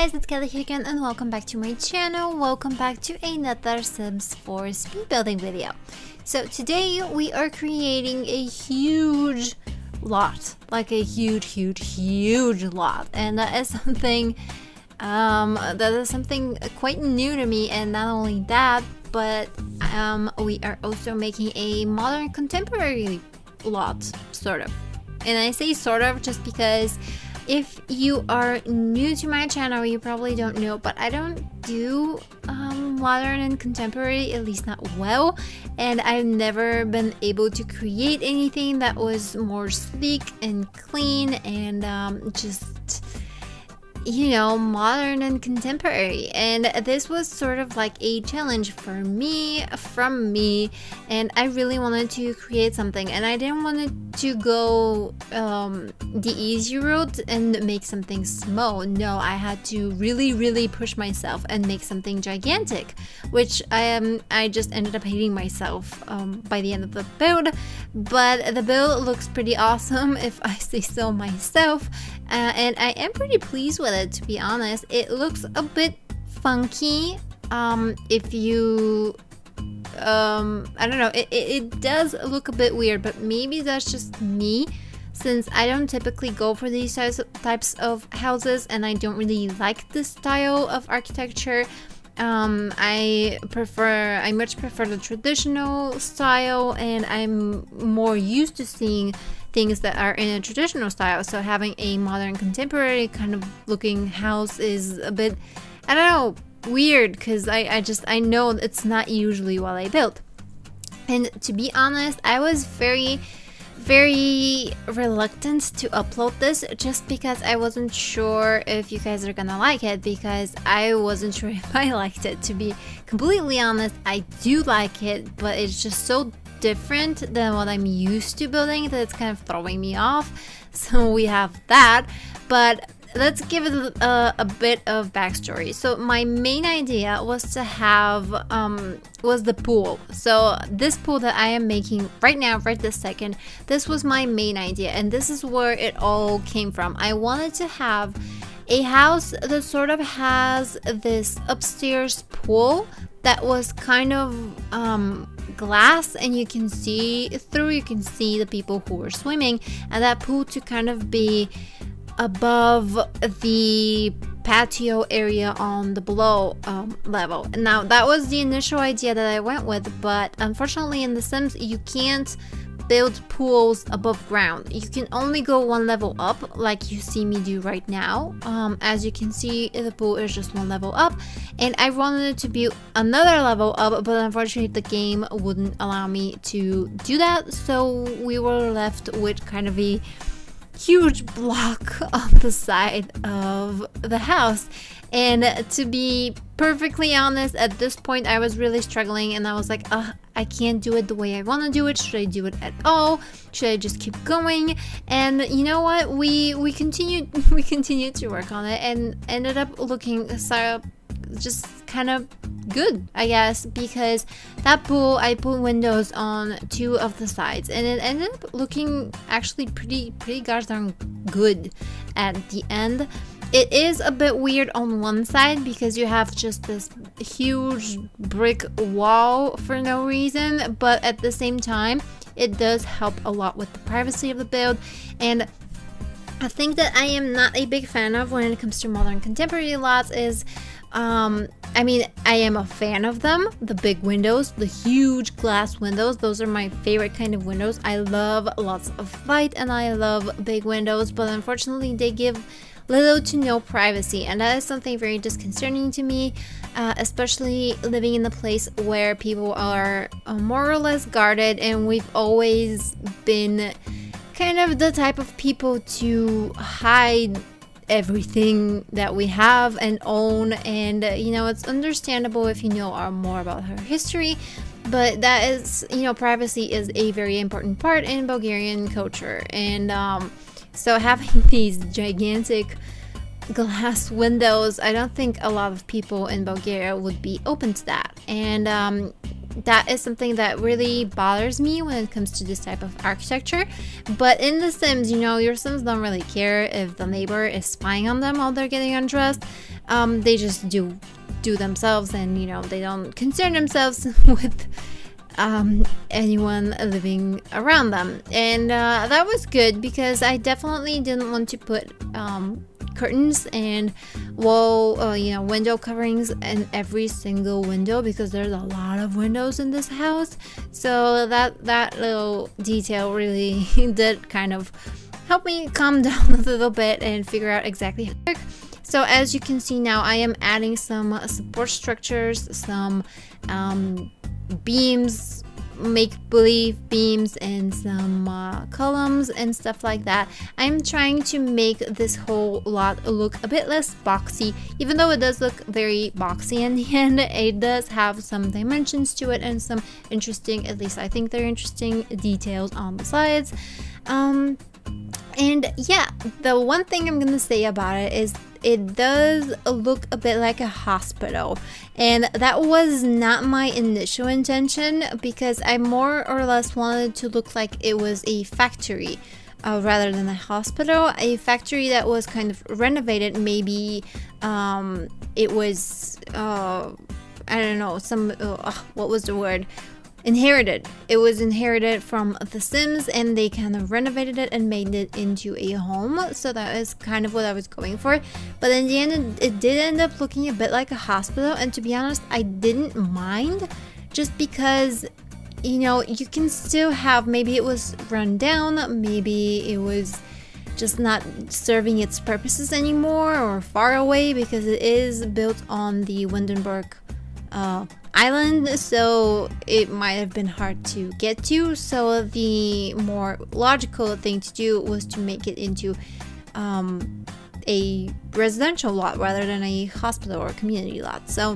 guys, it's Kelly here again and welcome back to my channel. Welcome back to another Sims 4 speed building video. So today we are creating a huge lot, like a huge lot, and that is something quite new to me. And not only that, but we are also making a modern contemporary lot, sort of. And I say sort of just because if you are new to my channel, you probably don't know, but I don't do modern and contemporary, at least not well, and I've never been able to create anything that was more sleek and clean and just, you know, modern and contemporary. And this was sort of like a challenge from me, and I really wanted to create something, and I didn't want it to go the easy route and make something small. No, I had to really push myself and make something gigantic, which I just ended up hating myself by the end of the build. But the build looks pretty awesome, if I say so myself, and I am pretty pleased with it, to be honest. It looks a bit funky. If you I don't know, it does look a bit weird, but maybe that's just me, since I don't typically go for these types of houses, and I don't really like this style of architecture. I much prefer the traditional style, and I'm more used to seeing things that are in a traditional style. So having a modern contemporary kind of looking house is a bit, I don't know, weird, because I know it's not usually what I build. And to be honest, I was very reluctant to upload this, just because I wasn't sure if you guys are gonna like it, because I wasn't sure if I liked it. To be completely honest, I do like it, but it's just so different than what I'm used to building that it's kind of throwing me off. So we have that, but let's give it a bit of backstory. So my main idea was to have was the pool. So this pool that I am making right now, right this second, this was my main idea, and this is where it all came from. I wanted to have a house that sort of has this upstairs pool that was kind of glass, and you can see through, you can see the people who were swimming, and that pool to kind of be above the patio area on the below level. Now that was the initial idea that I went with, but unfortunately in The Sims you can't build pools above ground. You can only go one level up, like you see me do right now. As you can see, the pool is just one level up, and I wanted it to be another level up, but unfortunately the game wouldn't allow me to do that, so we were left with kind of a huge block on the side of the house. And to be perfectly honest, at this point I was really struggling, and I was like, I can't do it the way I want to do it. Should I do it at all? Should I just keep going? And you know what, we continued to work on it, and ended up looking just kind of good, I guess, because that pool, I put windows on 2 of the sides, and it ended up looking actually pretty gosh darn good at the end. It is a bit weird on one side because you have just this huge brick wall for no reason, but at the same time it does help a lot with the privacy of the build. And a thing that I am not a big fan of when it comes to modern contemporary lots is I mean, I am a fan of them, the big windows, the huge glass windows. Those are my favorite kind of windows. I love lots of light and I love big windows, but unfortunately they give little to no privacy, and that is something very disconcerting to me, especially living in a place where people are more or less guarded, and we've always been kind of the type of people to hide everything that we have and own. And you know, it's understandable if you know more about her history, but that is, you know, privacy is a very important part in Bulgarian culture. And so having these gigantic glass windows, I don't think a lot of people in Bulgaria would be open to that. And that is something that really bothers me when it comes to this type of architecture. But in The Sims, you know, your Sims don't really care if the neighbor is spying on them while they're getting undressed. They just do themselves, and you know, they don't concern themselves with anyone living around them. And that was good, because I definitely didn't want to put curtains and window coverings in every single window, because there's a lot of windows in this house. So that little detail really did kind of help me calm down a little bit and figure out exactly how to work. So as you can see now, I am adding some support structures, some beams, make-believe beams, and some columns and stuff like that. I'm trying to make this whole lot look a bit less boxy, even though it does look very boxy in the end. It does have some dimensions to it and some interesting, at least I think they're interesting, details on the sides. And yeah, the one thing I'm gonna say about it is it does look a bit like a hospital, and that was not my initial intention, because I more or less wanted to look like it was a factory rather than a hospital. A factory that was kind of renovated. Maybe it was I don't know, some what was the word? Inherited. It was inherited from The Sims, and they kind of renovated it and made it into a home. So that is kind of what I was going for. But in the end, it did end up looking a bit like a hospital. And to be honest, I didn't mind, just because, you know, you can still have, maybe it was run down, maybe it was just not serving its purposes anymore, or far away, because it is built on the Windenburg island, so it might have been hard to get to. So the more logical thing to do was to make it into a residential lot rather than a hospital or community lot. So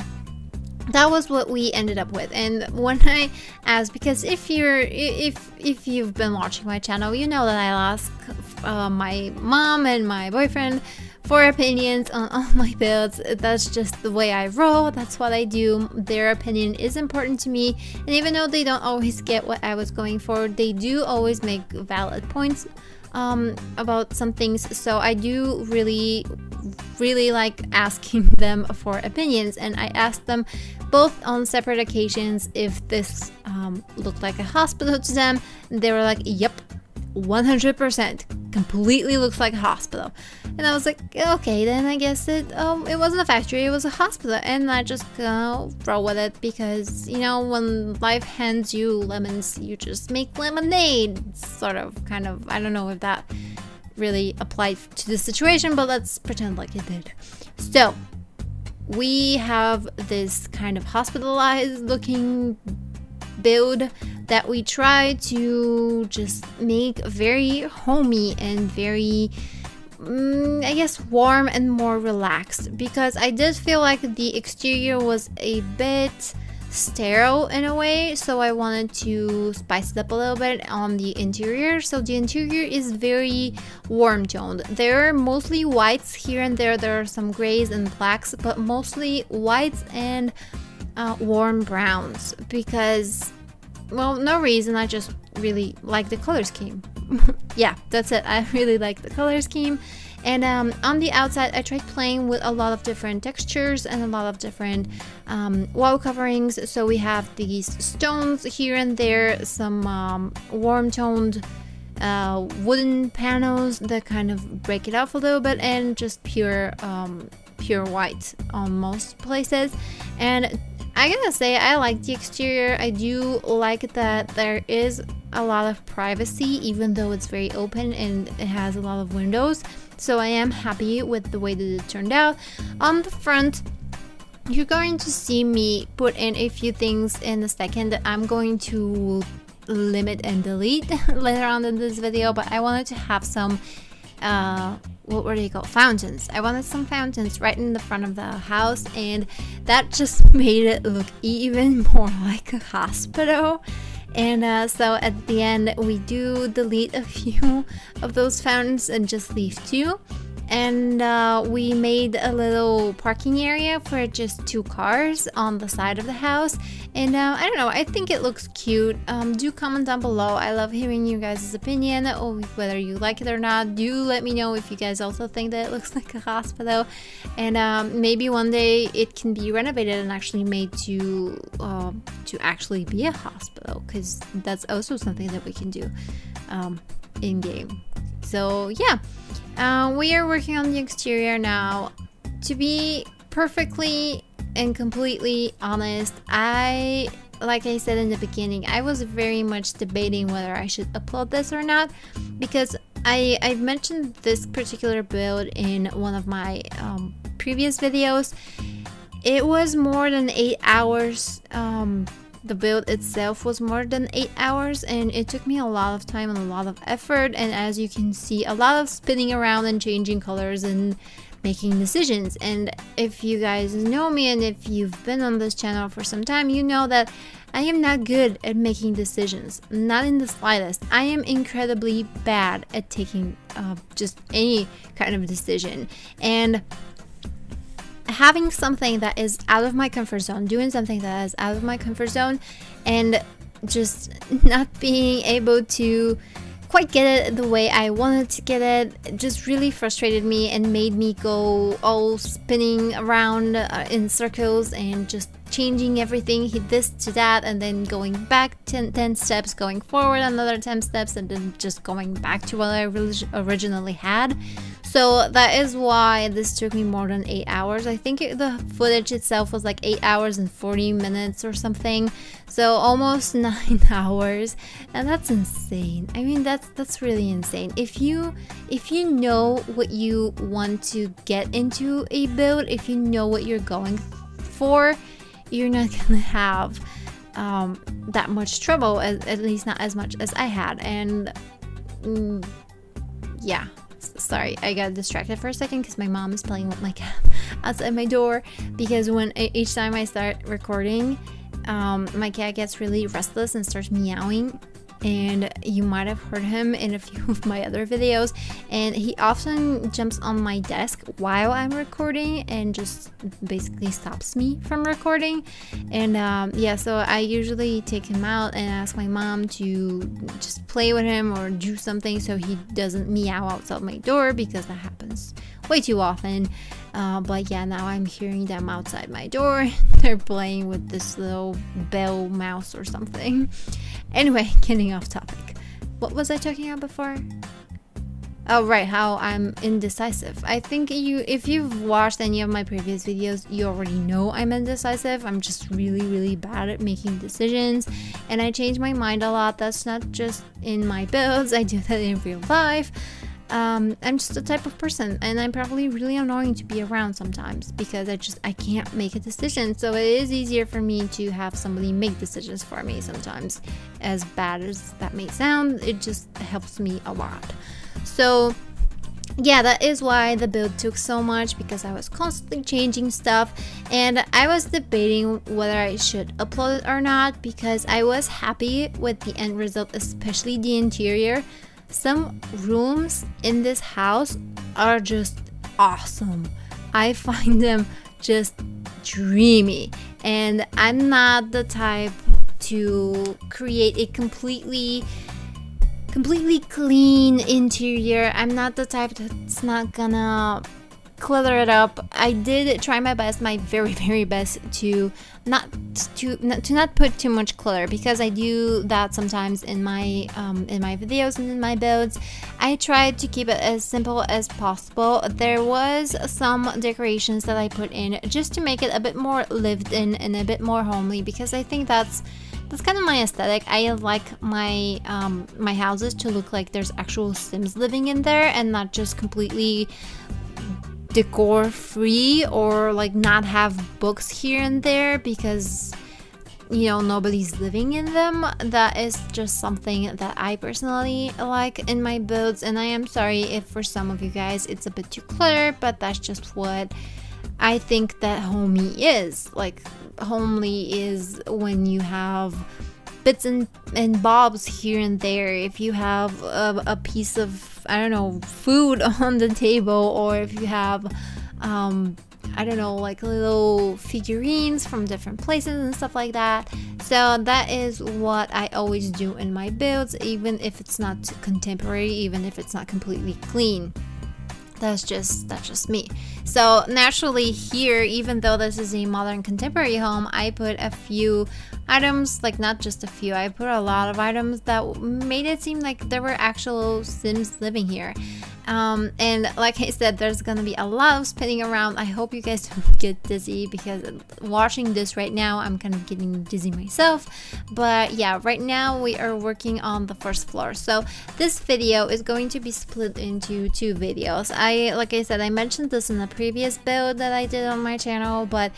that was what we ended up with. And when I asked, because if you've been watching my channel, you know that I ask my mom and my boyfriend for opinions on all my builds. That's just the way I roll. That's what I do. Their opinion is important to me, and even though they don't always get what I was going for, they do always make valid points about some things. So I do really like asking them for opinions, and I asked them both on separate occasions if this looked like a hospital to them. They were like, yep, 100%, completely looks like a hospital. And I was like, okay, then I guess it wasn't a factory, it was a hospital. And I just roll with it, because, you know, when life hands you lemons, you just make lemonade, sort of, kind of. I don't know if that really applied to the situation, but let's pretend like it did. So we have this kind of hospitalized looking build that we try to just make very homey and very I guess warm and more relaxed, because I did feel like the exterior was a bit sterile in a way, so I wanted to spice it up a little bit on the interior. So the interior is very warm toned. There are mostly whites here and there. There are some grays and blacks, but mostly whites and warm browns, because, well, no reason, I just really like the color scheme. Yeah, that's it. I really like the color scheme. And on the outside, I tried playing with a lot of different textures and a lot of different wall coverings. So we have these stones here and there, some warm toned wooden panels that kind of break it off a little bit, and just pure white on most places. And I gotta say, I like the exterior. I do like that there is a lot of privacy, even though it's very open and it has a lot of windows. So I am happy with the way that it turned out. On the front, you're going to see me put in a few things in a second that I'm going to limit and delete later on in this video, but I wanted to have some what were they called? Fountains. I wanted some fountains right in the front of the house, and that just made it look even more like a hospital. And so at the end, we do delete a few of those fountains and just leave two. and we made a little parking area for just 2 cars on the side of the house. And I don't know, I think it looks cute. Do comment down below. I love hearing you guys' opinion, or whether you like it or not. Do let me know if you guys also think that it looks like a hospital, and maybe one day it can be renovated and actually made to actually be a hospital, because that's also something that we can do in game. So yeah, we are working on the exterior now. To be perfectly and completely honest, like I said in the beginning, I was very much debating whether I should upload this or not, because I've mentioned this particular build in one of my previous videos. It was more than 8 hours. The build itself was more than 8 hours, and it took me a lot of time and a lot of effort, and as you can see, a lot of spinning around and changing colors and making decisions. And if you guys know me, and if you've been on this channel for some time, you know that I am not good at making decisions, not in the slightest. I am incredibly bad at taking just any kind of decision, and having something that is out of my comfort zone, doing something that is out of my comfort zone, and just not being able to quite get it the way I wanted to get it, just really frustrated me and made me go all spinning around in circles and just changing everything, hit this to that, and then going back 10 steps, going forward another 10 steps, and then just going back to what I originally had. So that is why this took me more than 8 hours. I think the footage itself was like 8 hours and 40 minutes or something. So almost 9 hours. And that's insane. I mean, that's really insane. If you know what you want to get into a build, if you know what you're going for, you're not gonna have that much trouble, at least not as much as I had. And yeah. Sorry, I got distracted for a second because my mom is playing with my cat outside my door, because when each time I start recording, my cat gets really restless and starts meowing, and you might have heard him in a few of my other videos, and he often jumps on my desk while I'm recording and just basically stops me from recording. And yeah, so I usually take him out and ask my mom to just play with him or do something so he doesn't meow outside my door, because that happens way too often. But yeah, now I'm hearing them outside my door. They're playing with this little bell mouse or something. Anyway, getting off topic. What was I talking about before? Oh, right, how I'm indecisive. I think if you've watched any of my previous videos, you already know I'm indecisive. I'm just really bad at making decisions, and I change my mind a lot. That's not just in my builds, I do that in real life. I'm just the type of person, and I'm probably really annoying to be around sometimes, because I can't make a decision. So it is easier for me to have somebody make decisions for me sometimes. As bad as that may sound, it just helps me a lot. So yeah, that is why the build took so much, because I was constantly changing stuff, and I was debating whether I should upload it or not, because I was happy with the end result, especially the interior. Some rooms in this house are just awesome. I find them just dreamy, and I'm not the type to create a completely clean interior. I'm not the type that's not gonna clutter it up. I did try my best, my very best, to not put too much clutter, because I do that sometimes in my videos and in my builds. I tried to keep it as simple as possible. There was some decorations that I put in just to make it a bit more lived in and a bit more homely, because I think that's kind of my aesthetic. I like my my houses to look like there's actual Sims living in there, and not just completely decor free, or like not have books here and there because, you know, nobody's living in them. That is just something that I personally like in my builds, and I am sorry if for some of you guys it's a bit too cluttered, but that's just what I think that homey is. Like, homely is when you have bits and bobs here and there. If you have a piece of, I don't know, food on the table, or if you have I don't know, like little figurines from different places and stuff like that. So that is what I always do in my builds, even if it's not contemporary, even if it's not completely clean. That's just me. So naturally here, even though this is a modern contemporary home, I put a few items, like not just a few, I put a lot of items that made it seem like there were actual Sims living here. And like I said, there's gonna be a lot of spinning around. I hope you guys don't get dizzy, because watching this right now, I'm kind of getting dizzy myself. But yeah, right now we are working on the first floor. So this video is going to be split into 2 videos. Like I said, I mentioned this in the previous build that I did on my channel, but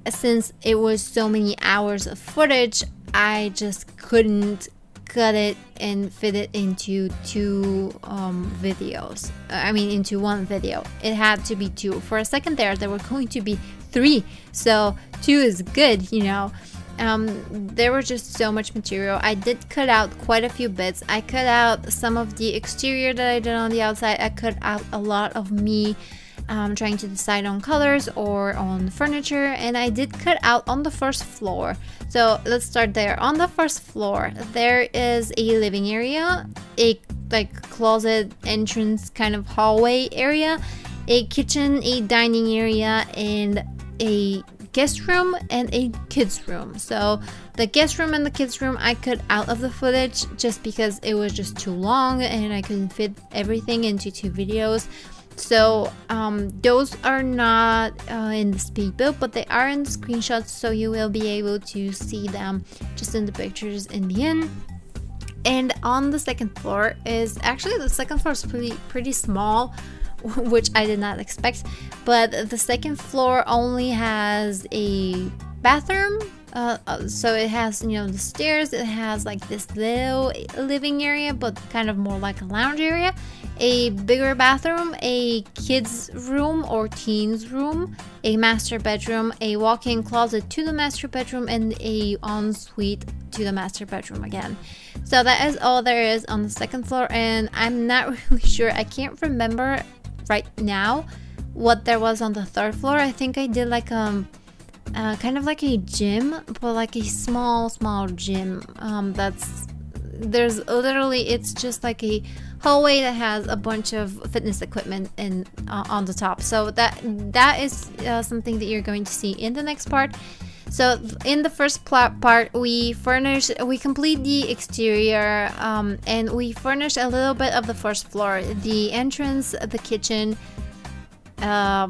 since it was so many hours of footage, I just couldn't cut it and fit it into 2 videos. I mean, into 1 video. It had to be 2. For a second there were going to be 3, so 2 is good, you know. There was just so much material. I did cut out quite a few bits. I cut out some of the exterior that I did on the outside. I cut out a lot of me trying to decide on colors or on furniture, and I did cut out on the first floor. So let's start there. On the first floor, there is a living area, a like closet entrance kind of hallway area, a kitchen, a dining area, and a guest room and a kids room. So the guest room and the kids room I cut out of the footage just because it was just too long and I couldn't fit everything into 2 videos. So those are not in the speed build, but they are in the screenshots, so you will be able to see them just in the pictures in the end. And on the second floor is actually, the second floor is pretty small, which I did not expect, but the second floor only has a bathroom. So it has, you know, the stairs, it has like this little living area, but kind of more like a lounge area, a bigger bathroom, a kids room or teens room, a master bedroom, a walk-in closet to the master bedroom, and a ensuite to the master bedroom again. So that is all there is on the second floor, and I'm not really sure, I can't remember right now what there was on the third floor. I think I did like kind of like a gym, but like a small gym. There's literally, it's just like a hallway that has a bunch of fitness equipment on the top. So that is something that you're going to see in the next part. So in the first part, we complete the exterior, and we furnish a little bit of the first floor, the entrance, the kitchen, yeah,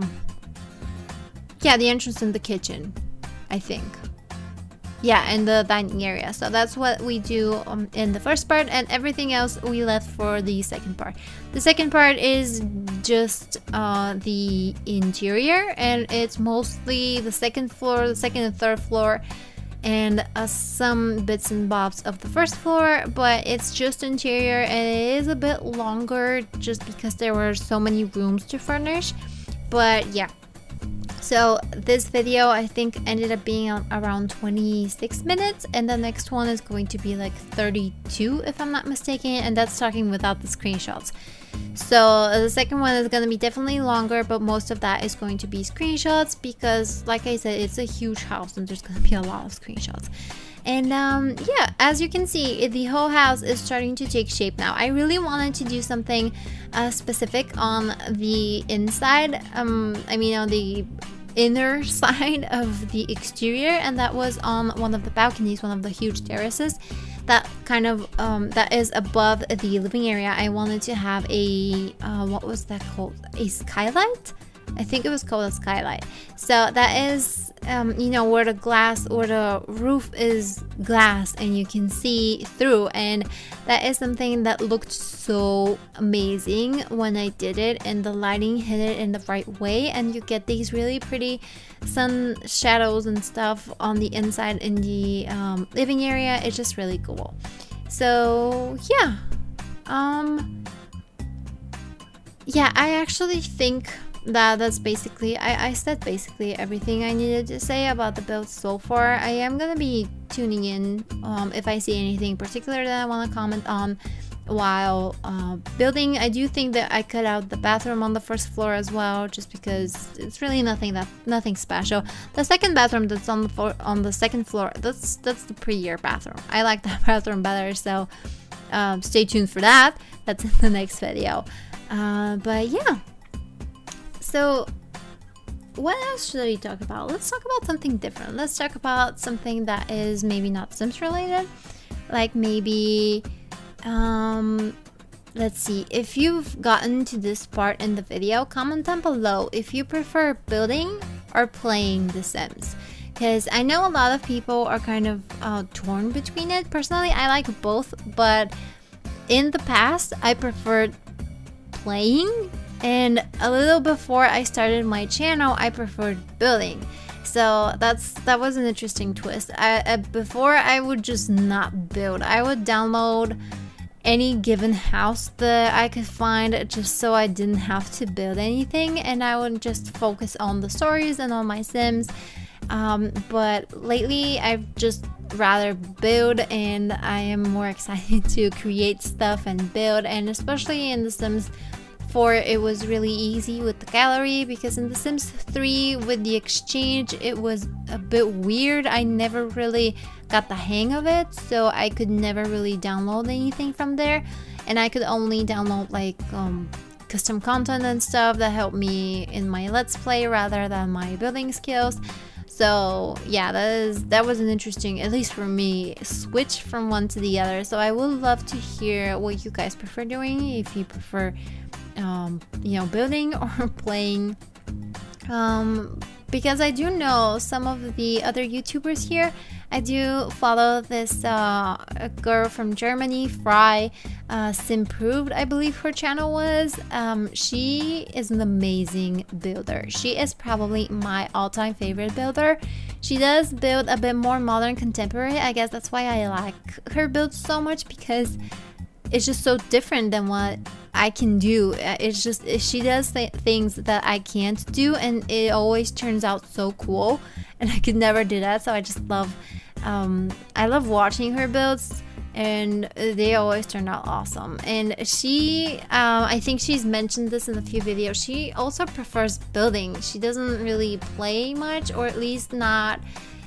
the entrance in the kitchen, I think. Yeah, and the dining area. So that's what we do in the first part, and everything else we left for the second part. The second part is just the interior, and it's mostly the second floor, the second and third floor, and some bits and bobs of the first floor, but it's just interior, and it is a bit longer just because there were so many rooms to furnish. But yeah. So this video I think ended up being around 26 minutes, and the next one is going to be like 32 if I'm not mistaken, and that's talking without the screenshots. So the second one is going to be definitely longer, but most of that is going to be screenshots because, like I said, it's a huge house and there's going to be a lot of screenshots. And yeah, as you can see, the whole house is starting to take shape now. I really wanted to do something specific on the inside, I mean on the inner side of the exterior, and that was on one of the balconies, one of the huge terraces that kind of that is above the living area. I wanted to have a what was that called, a skylight? I think it was called a skylight. So that is you know, where the glass or the roof is glass and you can see through, and that is something that looked so amazing when I did it, and the lighting hit it in the right way, and you get these really pretty sun shadows and stuff on the inside in the living area. It's just really cool. So yeah, yeah, I actually think that's basically, I said basically everything I needed to say about the build so far. I am gonna be tuning in if I see anything particular that I want to comment on while building. I do think that I cut out the bathroom on the first floor as well, just because it's really nothing special. The second bathroom that's on the second floor, that's the pre-year bathroom. I like that bathroom better, so stay tuned for that. That's in the next video. But yeah, so what else should we talk about? Let's talk about something different. Let's talk about something that is maybe not Sims related, like maybe let's see, if you've gotten to this part in the video, comment down below if you prefer building or playing The Sims, because I know a lot of people are kind of torn between it. Personally, I like both, but in the past I preferred playing, and a little before I started my channel I preferred building. So that was an interesting twist. Before I would just not build. I would download any given house that I could find just so I didn't have to build anything, and I would just focus on the stories and on my Sims. But lately I've just rather build, and I am more excited to create stuff and build, and especially in The Sims 4 it was really easy with the gallery, because in The Sims 3 with the exchange it was a bit weird. I never really got the hang of it, so I could never really download anything from there, and I could only download like custom content and stuff that helped me in my let's play rather than my building skills. So yeah, that was an interesting, at least for me, switch from one to the other. So I would love to hear what you guys prefer doing, if you prefer you know, building or playing, because I do know some of the other YouTubers here. I do follow this a girl from Germany, Fry, Simproved, I believe her channel was. She is an amazing builder. She is probably my all-time favorite builder. She does build a bit more modern contemporary. I guess that's why I like her build so much, because it's just so different than what I can do. It's just, she does things that I can't do, and it always turns out so cool, and I could never do that. So I just love I love watching her builds, and they always turn out awesome. And she I think she's mentioned this in a few videos, she also prefers building. She doesn't really play much, or at least not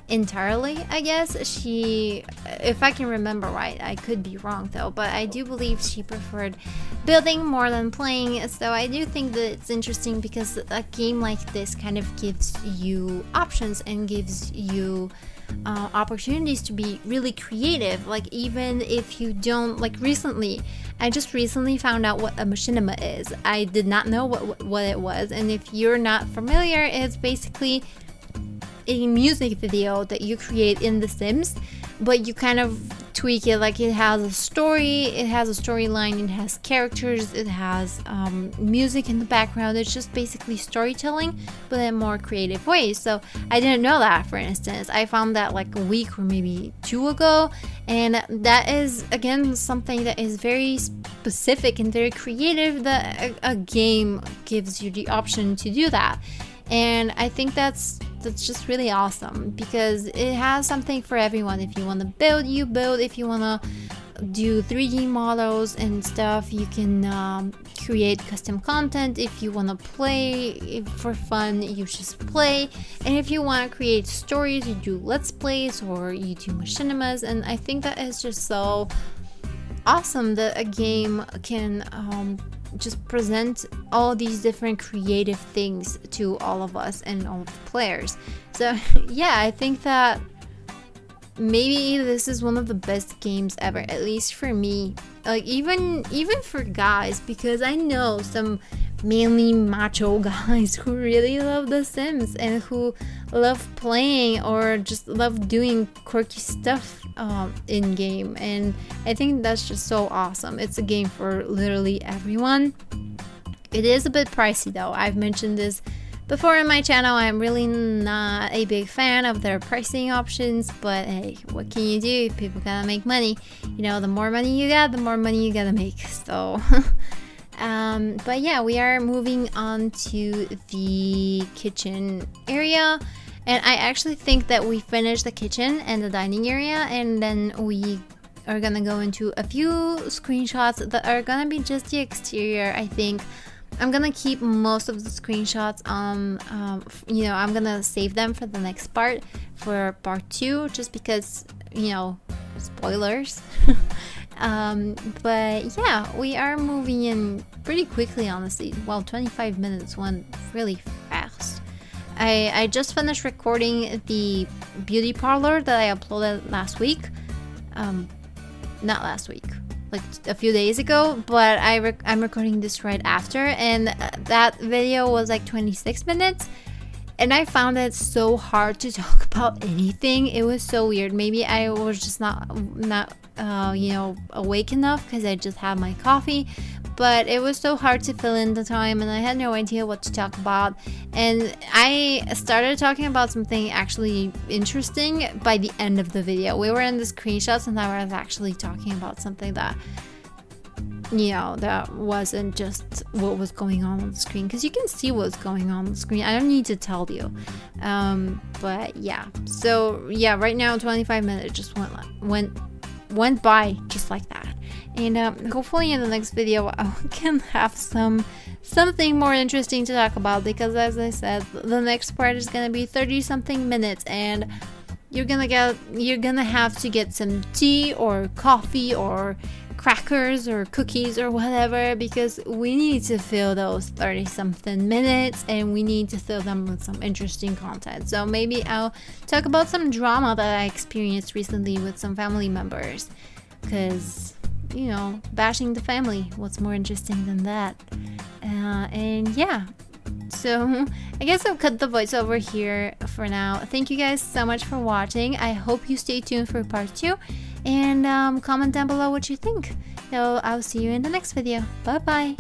entirely, I guess. She, if I can remember right, I could be wrong though, but I do believe she preferred building more than playing. So I do think that it's interesting, because a game like this kind of gives you options and gives you opportunities to be really creative. Like, even if you don't, like, I just recently found out what a machinima is. I did not know what it was, and if you're not familiar, it's basically a music video that you create in The Sims, but you kind of tweak it. Like, it has a story, it has a storyline, it has characters, it has music in the background. It's just basically storytelling, but in a more creative way. So I didn't know that, for instance. I found that like a week or maybe 2 ago, and that is, again, something that is very specific and very creative, that a game gives you the option to do that. And I think that's just really awesome, because it has something for everyone. If you want to build, you build. If you want to do 3D models and stuff, you can create custom content. If you want to play for fun, you just play. And if you want to create stories, you do let's plays or you do machinimas. And I think that is just so awesome that a game can just present all these different creative things to all of us and all of the players. So yeah, I think that maybe this is one of the best games ever, at least for me. Like, even for guys, because I know some manly macho guys who really love The Sims and who love playing or just love doing quirky stuff in game, and I think that's just so awesome. It's a game for literally everyone. It is a bit pricey though. I've mentioned this before in my channel. I'm really not a big fan of their pricing options, but hey, what can you do? People gotta make money. You know, the more money you got, the more money you gotta make. So But yeah, we are moving on to the kitchen area. And I actually think that we finished the kitchen and the dining area, and then we are gonna go into a few screenshots that are gonna be just the exterior. I think I'm gonna keep most of the screenshots you know, I'm gonna save them for the next part, for part 2, just because, you know, spoilers. But yeah, we are moving in pretty quickly, honestly. Well, 25 minutes went really fast. I just finished recording the beauty parlor that I uploaded last week. Not last week, like a few days ago, but I'm recording this right after, and that video was like 26 minutes, and I found it so hard to talk about anything. It was so weird. Maybe I was just not you know, awake enough because I just had my coffee, but it was so hard to fill in the time, and I had no idea what to talk about. And I started talking about something actually interesting by the end of the video. We were in the screenshots, and I was actually talking about something that, you know, that wasn't just what was going on the screen, because you can see what's going on the screen. I don't need to tell you. But yeah, so yeah, right now 25 minutes just went by just like that. And hopefully in the next video I can have something more interesting to talk about, because as I said, the next part is gonna be 30 something minutes, and you're gonna have to get some tea or coffee or crackers or cookies or whatever, because we need to fill those 30 something minutes, and we need to fill them with some interesting content. So maybe I'll talk about some drama that I experienced recently with some family members, because, you know, bashing the family, what's more interesting than that? And yeah, so I guess I'll cut the voiceover here for now. Thank you guys so much for watching. I hope you stay tuned for part 2, and comment down below what you think. So I'll see you in the next video. Bye bye.